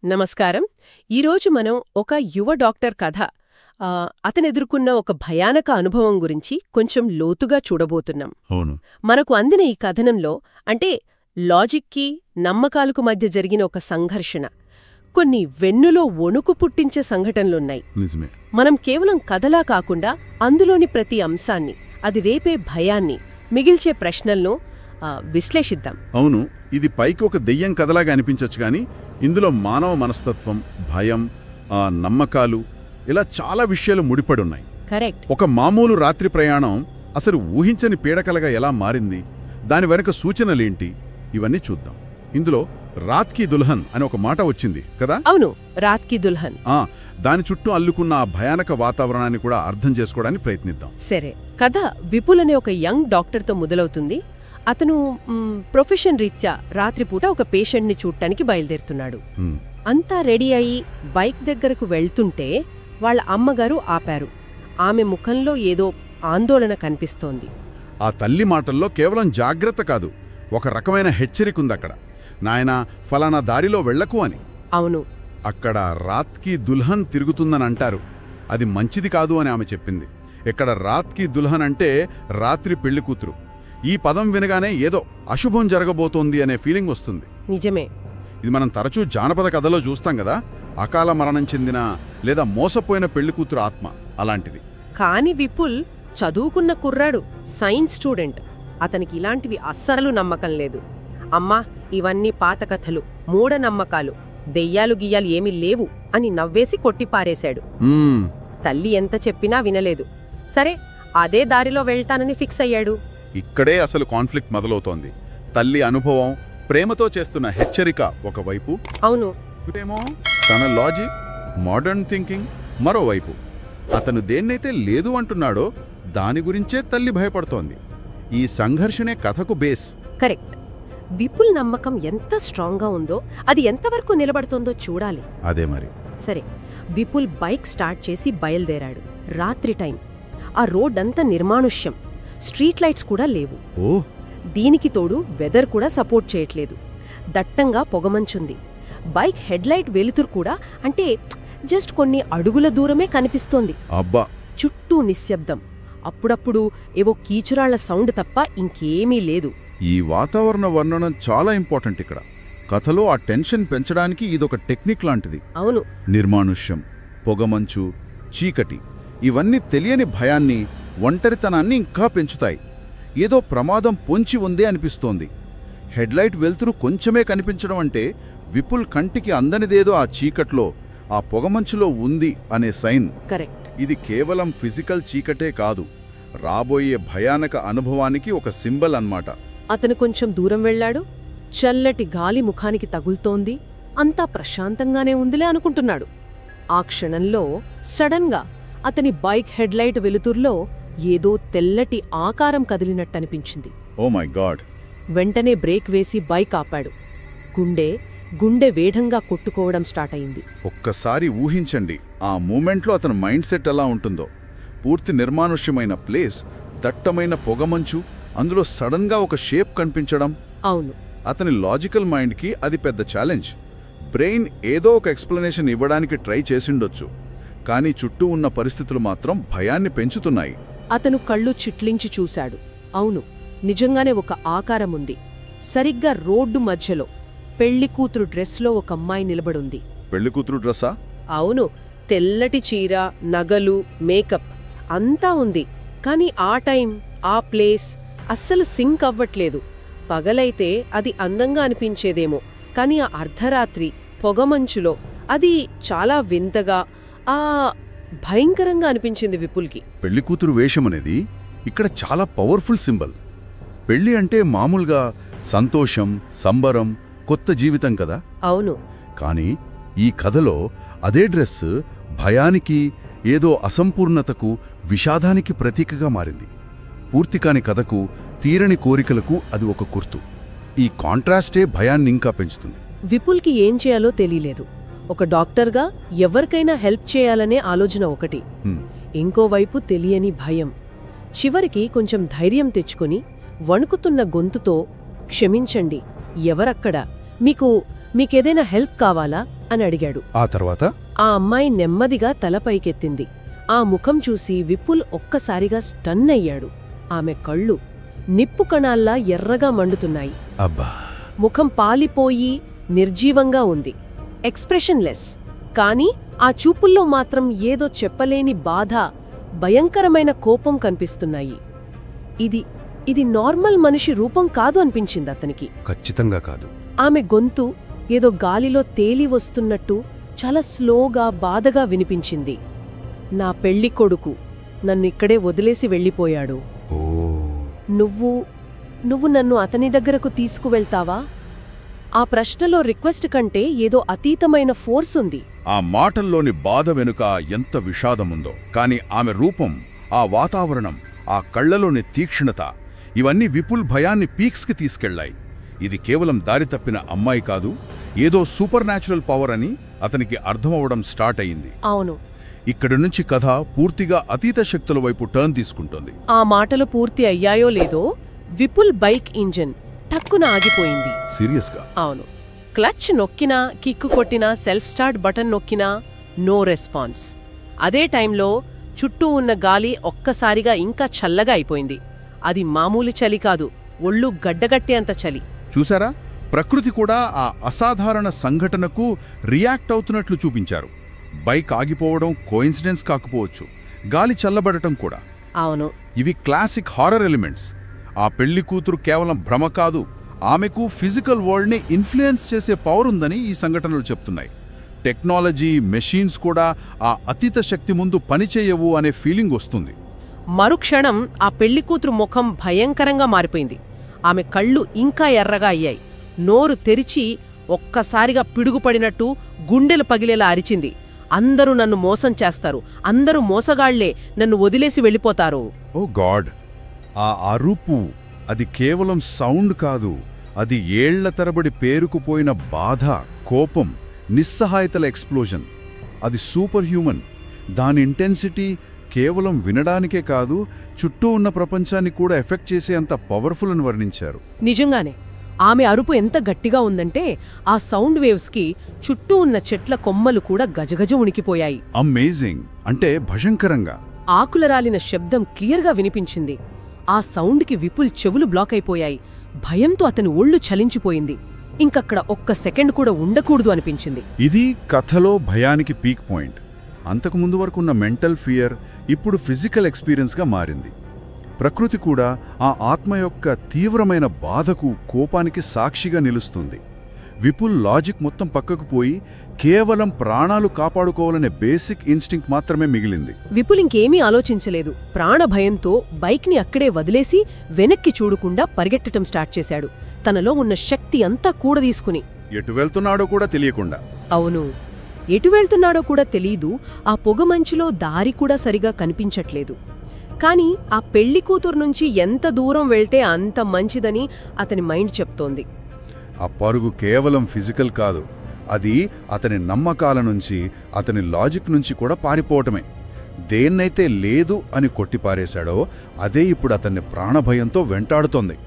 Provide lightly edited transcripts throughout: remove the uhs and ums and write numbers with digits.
నమస్కారం. ఈరోజు మనం ఒక యువ డాక్టర్ కథ, అతనెదుర్కొన్న ఒక భయానక అనుభవం గురించి కొంచెం లోతుగా చూడబోతున్నాం. అవును. మనకు అందిన ఈ కథనంలో అంటే లాజిక్కి నమ్మకాలకు మధ్య జరిగిన ఒక సంఘర్షణ, కొన్ని వెన్నులో వణుకు పుట్టించే సంఘటనలున్నాయి. నిజమే. మనం కేవలం కథలా కాకుండా అందులోని ప్రతి అంశాన్ని, అది రేపే భయాన్ని, మిగిల్చే ప్రశ్నలను విశ్లేషిద్దాం. అవును, ఇది పైకి ఒక దెయ్యం కథలాగా అనిపించచ్చు కానీ ఇందులో మానవ మనస్తత్వం, భయం, నమ్మకాలు, ఇలా చాలా విషయాలు ముడిపడున్నాయి. కరెక్ట్. ఒక మామూలు రాత్రి ప్రయాణం అసలు ఊహించని పీడకలగా ఎలా మారింది, దాని వెనుక సూచనలేంటి, ఇవన్నీ చూద్దాం. ఇందులో రాత్ కీ దుల్హన్ అని ఒక మాట వచ్చింది కదా? అవును, రాత్ కీ దుల్హన్. దాని చుట్టూ అల్లుకున్న ఆ భయానక వాతావరణాన్ని కూడా అర్థం చేసుకోవడానికి ప్రయత్నిద్దాం. సరే. కథ విపుల్ అనే ఒక యంగ్ డాక్టర్తో మొదలవుతుంది. అతను ప్రొఫెషన్ రీత్యా రాత్రిపూట ఒక పేషెంట్ని చూడటానికి బయలుదేరుతున్నాడు. అంతా రెడీ అయి బైక్ దగ్గరకు వెళ్తుంటే వాళ్ళ అమ్మగారు ఆపారు. ఆమె ముఖంలో ఏదో ఆందోళన కనిపిస్తోంది. ఆ తల్లి మాటల్లో కేవలం జాగ్రత్త కాదు, ఒక రకమైన హెచ్చరికుందక్కడ. నాయనా, ఫలానా దారిలో వెళ్లకు అని. అవును. అక్కడ రాత్ కీ దుల్హన్ తిరుగుతుందని అంటారు. అది మంచిది కాదు అని ఆమె చెప్పింది. ఇక్కడ రాత్ కీ దుల్హన్ అంటే రాత్రి పెళ్లికూతురు. ఈ పదం వినగానే ఏదో అశుభం జరగబోతోంది అనే ఫీలింగ్ వస్తుంది. నిజమే. ఇది మనం తరచూ జానపద కథలో చూస్తాం కదా, అకాల మరణం చెందిన లేదా మోసపోయిన పెళ్లికూతురు ఆత్మ అలాంటిది. కాని విపుల్ చదువుకున్న కుర్రాడు, సైన్స్ స్టూడెంట్. అతనికి ఇలాంటివి అస్సలు నమ్మకం లేదు. అమ్మా, ఇవన్నీ పాత కథలు, మూఢనమ్మకాలు, దెయ్యాలు గియ్యాలు ఏమీ లేవు అని నవ్వేసి కొట్టిపారేశాడు. తల్లి ఎంత చెప్పినా వినలేదు. సరే, అదే దారిలో వెళ్తానని ఫిక్స్ అయ్యాడు. ఇక్కడే అసలు కాన్ఫ్లిక్ట్ మొదలవుతోంది. తల్లి అనుభవం, ప్రేమతో చేస్తున్న హెచ్చరిక ఒకవైపు, అవును, ఏమో తన లాజిక్, మోడర్న్ థింకింగ్ మరోవైపు. అతను దేన్నైతే లేదు అంటున్నాడో దాని గురించే తల్లి భయపడుతోంది. ఈ సంఘర్షణే కథకు బేస్. కరెక్ట్. విపుల్ నమ్మకం ఎంత స్ట్రాంగ్గా ఉందో అది ఎంతవరకు నిలబడుతోందో చూడాలి. అదే మరి. సరే, విపుల్ బైక్ స్టార్ట్ చేసి బయలుదేరాడు. రాత్రి టైం. ఆ రోడ్డంతా నిర్మానుష్యం, స్ట్రీట్ లైట్స్ కూడా లేవు. దీనికి తోడు వెదర్ కూడా సపోర్ట్ చేయట్లేదు. దట్టంగా పొగమంచుంది. బైక్ హెడ్లైట్ వెలుతురు కూడా అంటే జస్ట్ కొన్ని అడుగుల దూరమే కనిపిస్తోంది. అబ్బా! చుట్టూ నిశ్శబ్దం. అప్పుడప్పుడు ఏవో కీచురాళ్ల సౌండ్ తప్ప ఇంకేమీ లేదు. ఈ వాతావరణ వర్ణనం చాలా ఇంపార్టెంట్ ఇక్కడ. కథలో ఆ టెన్షన్ పెంచడానికి ఇదొక టెక్నిక్ లాంటిది. అవును. నిర్మానుష్యం, పొగమంచు, చీకటి, ఇవన్నీ తెలియని భయాన్ని, ఒంటరితనాన్ని ఇంకా పెంచుతాయి. ఏదో ప్రమాదం పొంచి ఉందే అనిపిస్తోంది. హెడ్లైట్ వెలుతురు కొంచెమే కనిపించడం అంటే విపుల్ కంటికి అందనిదేదో ఆ చీకట్లో, ఆ పొగమంచులో ఉంది అనే సైన్. కరెక్ట్. ఇది కేవలం ఫిజికల్ చీకటే కాదు, రాబోయే భయానక అనుభవానికి ఒక సింబల్ అన్నమాట. అతను కొంచెం దూరం వెళ్లాడు. చల్లటి గాలి ముఖానికి తగులుతోంది. అంతా ప్రశాంతంగానే ఉందిలే అనుకుంటున్నాడు. ఆ క్షణంలో సడన్గా అతని బైక్ హెడ్లైట్ వెలుతుర్లో ఏదో తెల్లటి ఆకారం కదిలినట్టనిపించింది. Oh my god! వెంటనే బ్రేక్ వేసి బైక్ ఆపాడు. గుండె వేఢంగా కొట్టుకోవడం స్టార్ట్ అయింది. ఒక్కసారి ఊహించండి ఆ మూమెంట్లో అతని మైండ్ సెట్ ఎలా ఉంటుందో. పూర్తి నిర్మానుష్యమైన ప్లేస్, దట్టమైన పొగమంచు, అందులో సడన్గా ఒక షేప్ కనిపించడం. అవును. అతని లాజికల్ మైండ్కి అది పెద్ద ఛాలెంజ్. బ్రెయిన్ ఏదో ఒక ఎక్స్ప్లెనేషన్ ఇవ్వడానికి ట్రై చేసిండొచ్చు, కానీ చుట్టూ ఉన్న పరిస్థితులు మాత్రం భయాన్ని పెంచుతున్నాయి. అతను కళ్ళు చిట్లించి చూశాడు. అవును, నిజంగానే ఒక ఆకారముంది. సరిగ్గా రోడ్డు మధ్యలో పెళ్లికూతురు డ్రెస్లో ఒక అమ్మాయి నిలబడుంది. పెళ్లికూతురు డ్రెస్సా? అవును. తెల్లటి చీర, నగలు, మేకప్ అంతా ఉంది. కాని ఆ టైం, ఆ ప్లేస్ అస్సలు సింక్ అవ్వట్లేదు. పగలైతే అది అందంగా అనిపించేదేమో, కాని ఆ అర్ధరాత్రి పొగమంచులో అది చాలా వింతగా, భయంకరంగా అనిపించింది విపుల్కి. పెళ్లికూతురు వేషమనేది ఇక్కడ చాలా పవర్ఫుల్ సింబల్. పెళ్లి అంటే మామూలుగా సంతోషం, సంబరం, కొత్త జీవితం కదా. అవును. కాని ఈ కథలో అదే డ్రెస్ భయానికి, ఏదో అసంపూర్ణతకు, విషాదానికి ప్రతీకగా మారింది. పూర్తికాని కథకు, తీరని కోరికలకు అది ఒక గుర్తు. ఈ కాంట్రాస్టే భయాన్నింకా పెంచుతుంది. విపుల్కి ఏం చేయాలో తెలియలేదు. ఒక డాక్టర్గా ఎవరికైనా హెల్ప్ చేయాలనే ఆలోచన ఒకటి, ఇంకోవైపు తెలియని భయం. చివరికి కొంచెం ధైర్యం తెచ్చుకుని వణుకుతున్న గొంతుతో, క్షమించండి, ఎవరక్కడ? మీకు మీకేదైనా హెల్ప్ కావాలా అని అడిగాడు. ఆ తర్వాత ఆ అమ్మాయి నెమ్మదిగా తల పైకెత్తింది. ఆ ముఖం చూసి విపుల్ ఒక్కసారిగా స్టన్ అయ్యాడు. ఆమె కళ్ళు నిప్పు కణాల్లా ఎర్రగా మండుతున్నాయి. అబ్బా! ముఖం పాలిపోయి నిర్జీవంగా ఉంది. ఎక్స్ప్రెషన్లెస్. కాని ఆ చూపుల్లో మాత్రం ఏదో చెప్పలేని బాధ, భయంకరమైన కోపం కనిపిస్తున్నాయి. ఇది నార్మల్ మనిషి రూపం కాదు అనిపించింది అతనికి. ఖచ్చితంగా కాదు. ఆమె గొంతు ఏదో గాలిలో తేలి వస్తున్నట్టు చాలా స్లోగా, బాధగా వినిపించింది. నా పెళ్లి కొడుకు నన్నిక్కడే వదిలేసి వెళ్ళిపోయాడు. నువ్వు నన్ను అతని దగ్గరకు తీసుకువెళ్తావా? ఆ ప్రశ్నలో రిక్వెస్ట్ కంటే ఏదో అతీతమైన ఫోర్స్ ఉంది. ఆ మాటల్లోని బాధ వెనుక ఎంత విషాదముందో. కాని ఆమె రూపం, ఆ వాతావరణం, ఆ కళ్లలోని తీక్షణత ఇవన్నీ విపుల్ భయాన్ని పీక్స్కి తీసుకెళ్లాయి. ఇది కేవలం దారి తప్పిన అమ్మాయి కాదు, ఏదో సూపర్ న్యాచురల్ పవర్ అని అతనికి అర్థమవడం స్టార్ట్ అయింది. అవును. ఇక్కడి నుంచి కథ పూర్తిగా అతీత శక్తుల వైపు టర్న్ తీసుకుంటుంది. ఆ మాటలు పూర్తి అయ్యాయో లేదో విపుల్ బైక్ ఇంజిన్ టక్కున ఆగిపోయింది. సీరియస్గా? అవును. క్లచ్ నొక్కినా, కిక్కు కొట్టినా, సెల్ఫ్ స్టార్ట్ బటన్ నొక్కినా నో రెస్పాన్స్. అదే టైంలో చుట్టూ ఉన్న గాలి ఒక్కసారిగా ఇంకా చల్లగా అయిపోయింది. అది మామూలు చలి కాదు, ఒళ్ళు గడ్డగట్టేంత చలి. చూసారా? ప్రకృతి కూడా ఆ అసాధారణ సంఘటనకు రియాక్ట్ అవుతున్నట్లు చూపించారు. బైక్ ఆగిపోవడం కోయిన్సిడెన్స్ కాకపోవచ్చు, గాలి చల్లబడటం కూడా. అవును. ఇవి క్లాసిక్ హారర్ ఎలిమెంట్స్. ఆ పెళ్లి కూతురు కేవలం భ్రమ కాదు, ఆమెకు ఫిజికల్ వరల్డ్ని ఇన్ఫ్లుయెన్స్ చేసే పవర్ ఉందని ఈ సంఘటనలు చెప్తున్నాయి. టెక్నాలజీ, మెషీన్స్ కూడా ఆ అతీత శక్తి ముందు పనిచేయవు అనే ఫీలింగ్ వస్తుంది. మరుక్షణం ఆ పెళ్లికూతురు ముఖం భయంకరంగా మారిపోయింది. ఆమె కళ్ళు ఇంకా ఎర్రగా అయ్యాయి. నోరు తెరిచి ఒక్కసారిగా పిడుగుపడినట్టు గుండెలు పగిలేలా అరిచింది. అందరూ నన్ను మోసం చేస్తారు, అందరూ మోసగాళ్లే, నన్ను వదిలేసి వెళ్ళిపోతారు. ఓ గాడ్! ఆ అరుపు, అది కేవలం సౌండ్ కాదు, అది ఏళ్ల తరబడి పేరుకుపోయిన బాధ, కోపం, నిస్సహాయతల ఎక్స్ప్లోజన్. అది సూపర్ హ్యూమన్. దాని ఇంటెన్సిటీ కేవలం వినడానికే కాదు, చుట్టూ ఉన్న ప్రపంచాన్ని కూడా ఎఫెక్ట్ చేసే అంత పవర్ఫుల్ అని వర్ణించారు. నిజంగానే ఆమె అరుపు ఎంత గట్టిగా ఉందంటే ఆ సౌండ్ వేవ్స్కి చుట్టూ ఉన్న చెట్ల కొమ్మలు కూడా గజగజ ఉనికిపోయాయి. అమేజింగ్! అంటే భయంకరంగా. ఆకులరాలిన శబ్దం క్లియర్గా వినిపించింది. ఆ సౌండ్కి విపుల్ చెవులు బ్లాక్ అయిపోయాయి. భయంతో అతని ఒళ్ళు చలించిపోయింది. ఇంకక్కడ ఒక్క సెకండ్ కూడా ఉండకూడదు అనిపించింది. ఇది కథలో భయానికి పీక్ పాయింట్. అంతకుముందు వరకున్న మెంటల్ ఫియర్ ఇప్పుడు ఫిజికల్ ఎక్స్పీరియన్స్గా మారింది. ప్రకృతి కూడా ఆ ఆత్మ యొక్క తీవ్రమైన బాధకు, కోపానికి సాక్షిగా నిలుస్తుంది. విపుల్ లాజిక్ మొత్తం పక్కకు పోయి కేవలం ప్రాణాలు కాపాడుకోవాలనే బేసిక్ ఇన్స్టింక్ట్ మాత్రమే మిగిలింది. విపుల్ ఇంకేమీ ఆలోచించలేదు. ప్రాణ భయంతో బైక్ని అక్కడే వదిలేసి వెనక్కి చూడకుండా పరిగెట్టడం స్టార్ట్ చేశాడు. తనలో ఉన్న శక్తి అంతా కూడదీసుకుని. ఎటు వెళ్తున్నాడో కూడా తెలియకుండా. అవును, ఎటు వెళ్తున్నాడో కూడా తెలీదు. ఆ పొగమంచులో దారి కూడా సరిగా కనిపించట్లేదు. కాని ఆ పెళ్లి కూతురు నుంచి ఎంత దూరం వెళ్తే అంత మంచిదని అతని మైండ్ చెప్తోంది. ఆ పరుగు కేవలం ఫిజికల్ కాదు, అది అతని నమ్మకాల నుంచి, అతని లాజిక్ నుంచి కూడా పారిపోవటమే. దేన్నైతే లేదు అని కొట్టిపారేశాడో అదే ఇప్పుడు అతన్ని ప్రాణభయంతో వెంటాడుతోంది.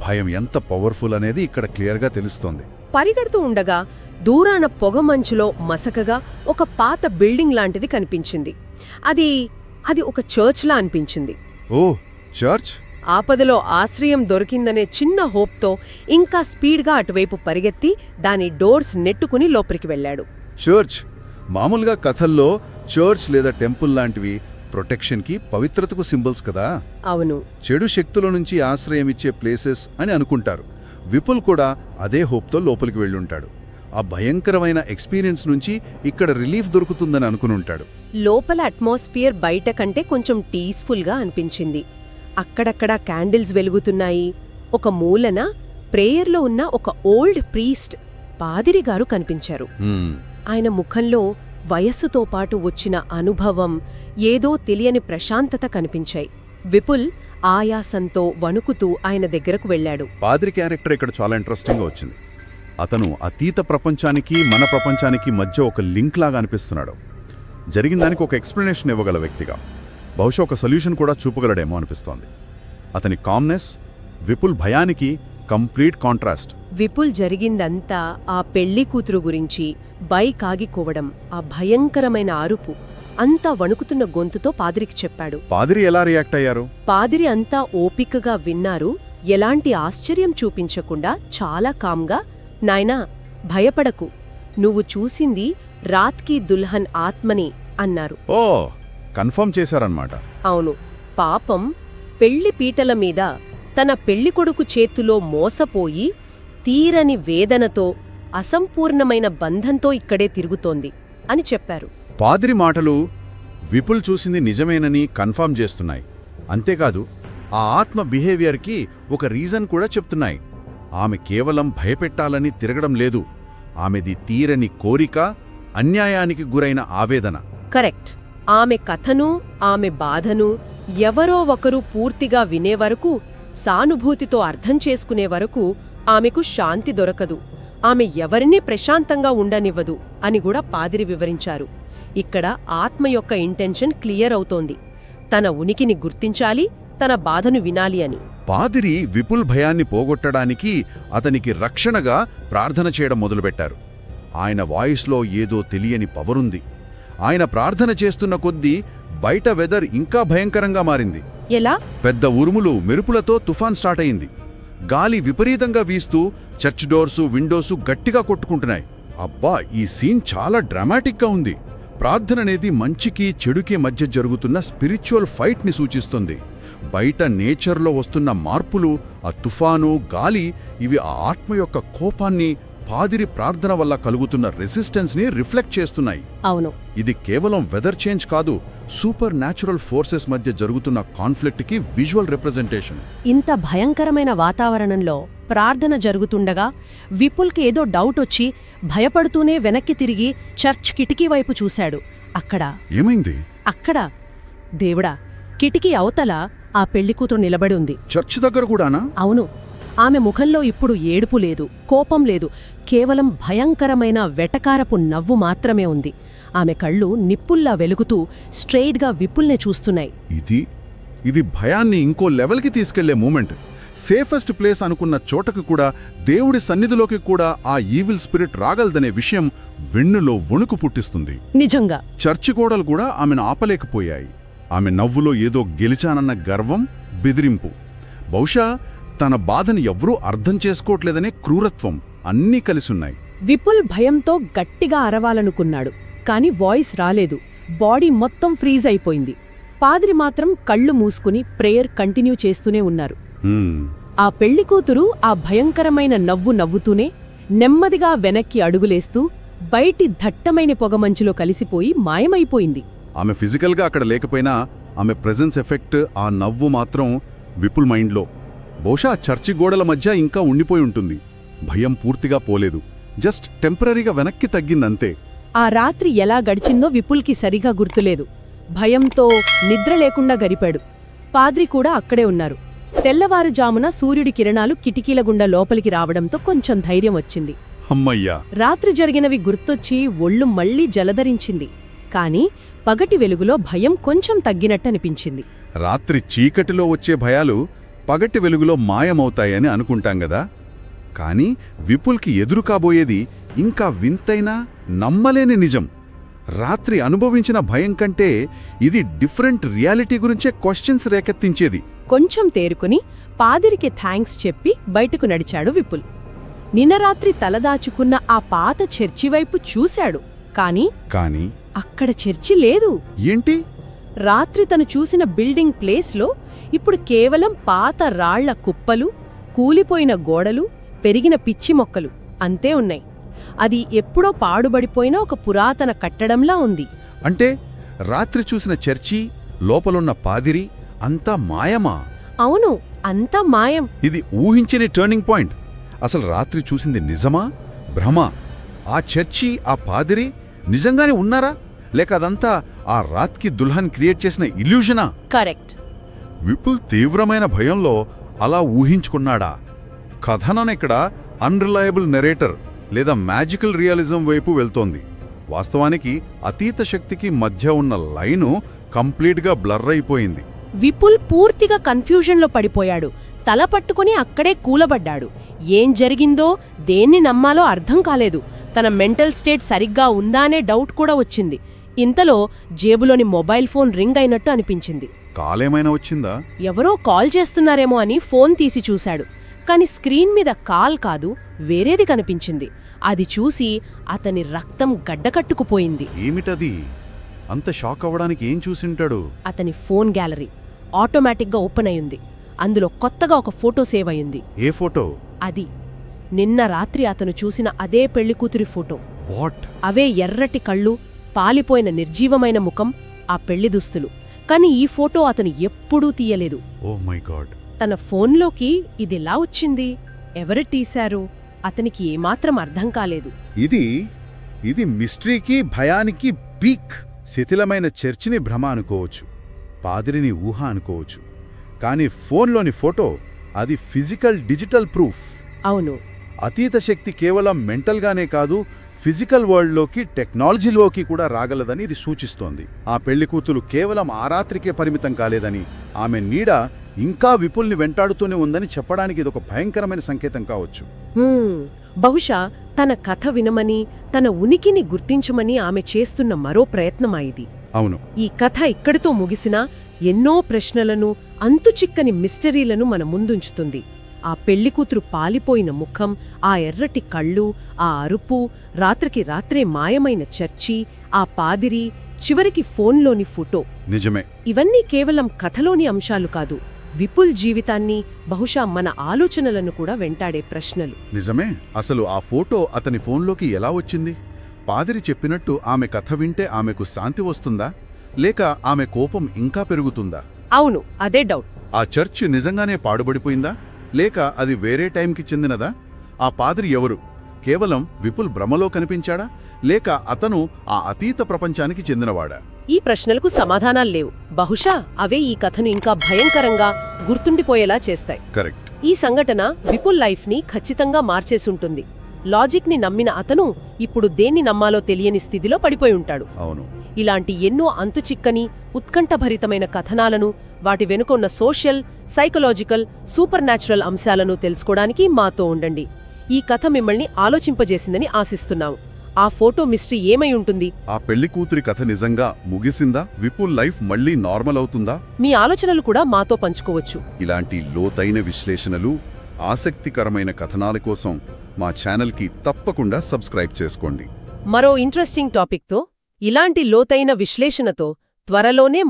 భయం ఎంత పవర్ఫుల్ అనేది ఇక్కడ క్లియర్గా తెలుస్తోంది. పరిగెడుతూ ఉండగా దూరాన పొగమంచులో మసకగా ఒక పాత బిల్డింగ్ లాంటిది కనిపించింది. అది ఒక చర్చ్లా అనిపించింది. ఓ, చర్చ్! ఆపదలో ఆశ్రయం దొరికిందనే చిన్న హోప్తో ఇంకా స్పీడ్గా అటువైపు పరిగెత్తి దాని డోర్స్ నెట్టుకుని లోపలికి వెళ్లాడు. చర్చ్! మామూలుగా కథల్లో చర్చ్ లేదా టెంపుల్ లాంటివి ప్రొటెక్షన్కి, పవిత్రతకు సింబల్స్ కదా. అవును. చెడు శక్తుల నుంచి ఆశ్రయమిచ్చే ప్లేసెస్ అని అనుకుంటారు. విపుల్ కూడా అదే హోప్తో లోపలికి వెళ్ళుంటాడు. ఆ భయంకరమైన ఎక్స్పీరియన్స్ నుంచి ఇక్కడ రిలీఫ్ దొరుకుతుందని అనుకునుంటాడు. లోపల అట్మాస్ఫియర్ బయట కంటే కొంచెం పీస్ఫుల్గా అనిపించింది. అక్కడక్కడా క్యాండిల్స్ వెలుగుతున్నాయి. ఒక మూలన ప్రేయర్లో ఉన్న ఒక ఓల్డ్ ప్రీస్ట్, పాదిరిగారు కనిపించారు. ఆయన ముఖంలో వయస్సుతో పాటు వచ్చిన అనుభవం, ఏదో తెలియని ప్రశాంతత కనిపించాయి. విపుల్ ఆయాసంతో వణుకుతూ ఆయన దగ్గరకు వెళ్లాడు. పాద్రి క్యారెక్టర్ ఇక్కడ చాలా ఇంట్రెస్టింగ్గా వచ్చింది. అతను అతీత ప్రపంచానికి, మన ప్రపంచానికి మధ్య ఒక లింక్ లాగా అనిపిస్తున్నాడు. జరిగిన దానికి ఒక ఎక్స్ప్లెనేషన్ ఇవ్వగల వ్యక్తిగా, బహుశా ఒక సొల్యూషన్ కూడా చూపగలడేమో అనిపిస్తోంది. అతని కామ్నెస్ విపుల్ భయానికి కంప్లీట్ కాంట్రాస్ట్. విపుల్ జరిగిందంతా ఆ పెళ్లి కూతురు గురించి బైక్ ఆగికోవడం, ఆ భయంకరమైన అరుపు అంతా వణుకుతున్న గొంతుతో పాదిరికి చెప్పాడు. పాదిరి ఎలా రియాక్ట్ అయ్యారు? పాదిరి అంతా ఓపికగా విన్నారు. ఎలాంటి ఆశ్చర్యం చూపించకుండా చాలా కామ్గా, నాయనా భయపడకు, నువ్వు చూసింది రాత్కి దుల్హన్ ఆత్మని అన్నారు. ఓ, కన్ఫర్మ్ చేశారన్నమాట. అవును. పాపం పెళ్లి పీటల మీద తన పెళ్లికొడుకు చేతిలో మోసపోయి తీరని వేదనతో, అసంపూర్ణమైన బంధంతో ఇక్కడే తిరుగుతోంది అని చెప్పారు. పాదిరి మాటలు విపుల్ చూసింది నిజమేనని కన్ఫర్మ్ చేస్తున్నాయి. అంతేకాదు, ఆ ఆత్మ బిహేవియర్కి ఒక రీజన్ కూడా చెప్తున్నాయి. ఆమె కేవలం భయపెట్టాలని తిరగడం లేదు. ఆమెది తీరని కోరిక, అన్యాయానికి గురైన ఆవేదన. కరెక్ట్. ఆమె కథను, ఆమె బాధను ఎవరో ఒకరు పూర్తిగా వినేవరకు, సానుభూతితో అర్థం చేసుకునే వరకు ఆమెకు శాంతి దొరకదు. ఆమె ఎవరినీ ప్రశాంతంగా ఉండనివ్వదు అని కూడా పాదిరి వివరించారు. ఇక్కడ ఆత్మ యొక్క ఇంటెన్షన్ క్లియర్ అవుతోంది. తన ఉనికిని గుర్తించాలి, తన బాధను వినాలి అని. పాదిరి విపుల్ భయాన్ని పోగొట్టడానికి అతనికి రక్షణగా ప్రార్థన చేయడం మొదలుపెట్టారు. ఆయన వాయిస్లో ఏదో తెలియని పవరుంది. ఆయన ప్రార్థన చేస్తున్న కొద్దీ బయట వెదర్ ఇంకా భయంకరంగా మారింది. ఎలా? పెద్ద ఉరుములు, మెరుపులతో తుఫాన్ స్టార్ట్ అయింది. గాలి విపరీతంగా వీస్తూ చర్చ్ డోర్సు, విండోసు గట్టిగా కొట్టుకుంటున్నాయి. అబ్బా, ఈ సీన్ చాలా డ్రామాటిక్గా ఉంది. ప్రార్థననేది మంచికి చెడుకి మధ్య జరుగుతున్న స్పిరిచువల్ ఫైట్ని సూచిస్తుంది. బయట నేచర్లో వస్తున్న మార్పులు, ఆ తుఫాను, గాలి, ఇవి ఆ ఆత్మ యొక్క కోపాన్ని, పాదిరి ప్రార్థన వల్ల కలుగుతున్న రెసిస్టెన్స్ని రిఫ్లెక్ట్ చేస్తున్నాయి. అవును. ఇది కేవలం వెదర్ చేంజ్ కాదు, సూపర్ న్యాచురల్ ఫోర్సెస్ మధ్య జరుగుతున్న కాన్ఫ్లిక్ట్కి విజువల్ రిప్రజెంటేషన్. ఇంత భయంకరమైన వాతావరణంలో ప్రార్థన జరుగుతుండగా విపుల్కి ఏదో డౌట్ వచ్చి భయపడుతూనే వెనక్కి తిరిగి చర్చ్ కిటికీ వైపు చూశాడు. ఏమైంది? అక్కడ దేవుడా, కిటికీ అవతల ఆ పెళ్లికూతురు నిలబడి ఉంది. చర్చ్ దగ్గర కూడానా? అవును. ఆమె ముఖంలో ఇప్పుడు ఏడుపు లేదు, కోపం లేదు, కేవలం భయంకరమైన వెటకారపు నవ్వు మాత్రమే ఉంది. ఆమె కళ్ళు నిప్పుల్లా వెలుగుతూ స్ట్రెయిట్గా విపుల్నే చూస్తున్నాయి. ఇది భయాన్ని ఇంకో లెవెల్కి తీసుకెళ్లే మూమెంట్. సేఫెస్ట్ ప్లేస్ అనుకున్న చోటకు కూడా, దేవుడి సన్నిధిలోకి కూడా ఆ ఈవిల్ స్పిరిట్ రాగలదనే విషయం వెన్నులో వణుకు పుట్టిస్తుంది. నిజంగా. చర్చి గోడలు కూడా ఆమెను ఆపలేకపోయాయి. ఆమె నవ్వులో ఏదో గెలిచానన్న గర్వం, బెదిరింపు, బహుశా తన బాధని ఎవ్వరూ అర్థం చేసుకోవట్లేదనే క్రూరత్వం అన్నీ కలిసున్నాయి. విపుల్ భయంతో గట్టిగా అరవాలనుకున్నాడు, కాని వాయిస్ రాలేదు. బాడీ మొత్తం ఫ్రీజ్ అయిపోయింది. పాదిరి మాత్రం కళ్ళు మూసుకుని ప్రేయర్ కంటిన్యూ చేస్తూనే ఉన్నారు. ఆ పెళ్లికూతురు ఆ భయంకరమైన నవ్వు నవ్వుతూనే నెమ్మదిగా వెనక్కి అడుగులేస్తూ బయటి దట్టమైన పొగమంచులో కలిసిపోయి మాయమైపోయింది. ఆమె ఫిజికల్గా అక్కడ లేకపోయినా ఆమె ప్రెజెన్స్ ఎఫెక్ట్, ఆ నవ్వు మాత్రం విపుల్ మైండ్లో, బహుశా చర్చి గోడల మధ్య ఇంకా ఉండిపోయి ఉంటుంది. భయం పూర్తిగా పోలేదు, జస్ట్ టెంపరరీగా వెనక్కి తగ్గిందంతే. ఆ రాత్రి ఎలా గడిచిందో విపుల్కి సరిగా గుర్తులేదు. భయంతో నిద్ర లేకుండా గరిపాడు. పాద్రి కూడా అక్కడే ఉన్నారు. తెల్లవారుజామున సూర్యుడి కిరణాలు కిటికీల గుండా లోపలికి రావడంతో కొంచెం ధైర్యం వచ్చింది. అమ్మయ్యా! రాత్రి జరిగినవి గుర్తొచ్చి ఒళ్ళు మళ్లీ జలధరించింది. కాని పగటి వెలుగులో భయం కొంచెం తగ్గినట్టనిపించింది. రాత్రి చీకటిలో వచ్చే భయాలు పగటి వెలుగులో మాయమవుతాయని అనుకుంటాంగదా, కాని విపుల్కి ఎదురు కాబోయేది ఇంకా వింతైనా నమ్మలేని నిజం. రాత్రి అనుభవించిన భయం కంటే ఇది డిఫరెంట్ రియాలిటీ గురించే క్వశ్చన్స్ రేకెత్తించేది. కొంచెం తేరుకుని పాదిరికి థ్యాంక్స్ చెప్పి బయటకు నడిచాడు విపుల్. నిన్న రాత్రి తలదాచుకున్న ఆ పాత చర్చివైపు చూశాడు. కాని అక్కడ చర్చి లేదు. ఏంటి? రాత్రి తను చూసిన బిల్డింగ్ ప్లేస్లో ఇప్పుడు కేవలం పాత రాళ్ల కుప్పలు, కూలిపోయిన గోడలు, పెరిగిన పిచ్చి మొక్కలు అంతే ఉన్నాయి. అది ఎప్పుడో పాడుబడిపోయిన ఒక పురాతన కట్టడంలా ఉంది. అంటే రాత్రి చూసిన చర్చి, లోపలున్న పాదిరి అంతా మాయమా? అవును, అంతా మాయం. ఇది ఊహించని టర్నింగ్ పాయింట్. అసలు రాత్రి చూసింది నిజమా, భ్రమా? ఆ చర్చి, ఆ పాదిరి నిజంగానే ఉన్నారా, లేక అదంతా ఆ రాత్కి దుల్హన్ క్రియేట్ చేసిన ఇల్యూజనా? కరెక్ట్. విపుల్ తీవ్రమైన భయంలో అలా ఊహించుకున్నాడా? కథననిక్కడ అన్రిలయబుల్ నెరేటర్ లేదా మ్యాజికల్ రియలిజం వైపు వెళ్తోంది. వాస్తవానికి అతీత శక్తికి మధ్య ఉన్న లైను కంప్లీట్గా బ్లర్ అయిపోయింది. విపుల్ పూర్తిగా కన్ఫ్యూజన్లో పడిపోయాడు. తల పట్టుకుని అక్కడే కూలబడ్డాడు. ఏం జరిగిందో, దేన్ని నమ్మాలో అర్థం కాలేదు. తన మెంటల్ స్టేట్ సరిగ్గా ఉందా అనే డౌట్ కూడా వచ్చింది. ఇంతలో జేబులోని మొబైల్ ఫోన్ రింగ్ అయినట్టు అనిపించింది. కాలేమైనా వచ్చిందా? ఎవరో కాల్ చేస్తున్నారేమో అని ఫోన్ తీసి చూశాడు. కాని స్క్రీన్ మీద కాల్ కాదు, వేరేది కనిపించింది. అది చూసి అతని రక్తం గడ్డకట్టుకుపోయింది. ఏమిటది? అంత షాక్ అవ్వడానికి ఏం చూసింటాడు? అతని ఫోన్ గ్యాలరీ ఆటోమేటిక్గా ఓపెన్ అయ్యింది. అందులో కొత్తగా ఒక ఫోటో సేవ్ అయ్యింది. ఏ ఫోటో? అది నిన్న రాత్రి అతను చూసిన అదే పెళ్లికూతురి ఫోటో. వాట్? అవే ఎర్రటి కళ్ళు, పాలిపోయిన నిర్జీవమైన ముఖం, ఆ పెళ్లి దుస్తులు. కాని ఈ ఫోటో అతను ఎప్పుడూ తీయలేదు. Oh my god! తన ఫోన్లోకి ఇదెలా వచ్చింది? ఎవరు తీశారు? అతనికి ఏమాత్రం అర్థం కాలేదు. ఇది మిస్టరీకి, భయానికి పీక్. శిథిలమైన చర్చిని భ్రమ అనుకోవచ్చు, పాదిరిని ఊహ అనుకోవచ్చు. కానీ ఫోన్లోని ఫోటో, అది ఫిజికల్ డిజిటల్ ప్రూఫ్. అవును, అతీత శక్తి కేవలం మెంటల్గానే కాదు, ఫిజికల్ వరల్డ్లోకి, టెక్నాలజీలోకి కూడా రాగలదని ఇది సూచిస్తోంది. ఆ పెళ్లికూతురు కేవలం ఆ రాత్రికే పరిమితం కాలేదని, ఆమె నీడ ఇంకా విపుల్ని వెంటాడుతూనే ఉందని చెప్పడానికి ఇదొక భయంకరమైన సంకేతం కావచ్చు. బహుశా తన కథ వినమని, తన ఉనికిని గుర్తించమని ఆమె చేస్తున్న మరో ప్రయత్నమా ఇది? అవును. ఈ కథ ఇక్కడితో ముగిసినా ఎన్నో ప్రశ్నలను, అంతుచిక్కని మిస్టరీలను మన ముందుంచుతుంది. ఆ పెళ్లికూతురు పాలిపోయిన ముఖం, ఆ ఎర్రటి కళ్ళు, ఆ అరుపు, రాత్రికి రాత్రే మాయమైన చర్చి, ఆ పాదిరి, చివరికి ఫోన్లోని ఫోటో. నిజమే. ఇవన్నీ కేవలం కథలోని అంశాలు కాదు, విపుల్ జీవితాన్ని, బహుశా మన ఆలోచనలను కూడా వెంటాడే ప్రశ్నలు. నిజమే. అసలు ఆ ఫోటో అతని ఫోన్లోకి ఎలా వచ్చింది? పాదిరి చెప్పినట్టు ఆమె కథ వింటే ఆమెకు శాంతి వస్తుందా, లేక ఆమె కోపం ఇంకా పెరుగుతుందా? అవును, అదే డౌట్. ఆ చర్చ్ నిజంగానే పాడుబడిపోయిందా, లేక అది వేరే టైంకి చెందినదా? ఆ పాదిరి ఎవరు? కేవలం విపుల్ భ్రమలో కనిపించాడా, లేక అతను ఆ అతీత ప్రపంచానికి చెందినవాడా? ఈ ప్రశ్నలకు సమాధానాలు లేవు. బహుశా అవే ఈ కథను ఇంకా భయంకరంగా గుర్తుండిపోయేలా చేస్తాయి. కరెక్ట్. ఈ సంఘటన విపుల్ లైఫ్ని ఖచ్చితంగా మార్చేసుంటుంది. లాజిక్ని నమ్మిన అతను ఇప్పుడు దేన్ని నమ్మాలో తెలియని స్థితిలో పడిపోయి ఉంటాడు. అవును. ఇలాంటి ఎన్నో అంతుచిక్కని, ఉత్కంఠభరితమైన కథనాలను, వాటి వెనుకొన్న సోషల్, సైకలాజికల్, సూపర్ న్యాచురల్ అంశాలను తెలుసుకోవడానికి మాతో ఉండండి. ఈ కథ మిమ్మల్ని ఆలోచింపజేసిందని ఆశిస్తున్నాం. ఆ ఫోటో మిస్టరీ ఏమై ఉంటుంది? ఆ పెళ్లికూతురి కథ నిజంగా ముగిసిందా? విపుల్ లైఫ్ మళ్లీ నార్మల్ అవుతుందా? మీ ఆలోచనలు కూడా మాతో పంచుకోవచ్చు. ఇలాంటి లోతైన విశ్లేషణలు, ఆసక్తికరమైన కథనాల కోసం మా ఛానల్కి తప్పకుండా సబ్స్క్రైబ్ చేసుకోండి. మరో ఇంట్రెస్టింగ్ టాపిక్తో, ఇలాంటి లోతైన విశ్లేషణతో త్వరలోనే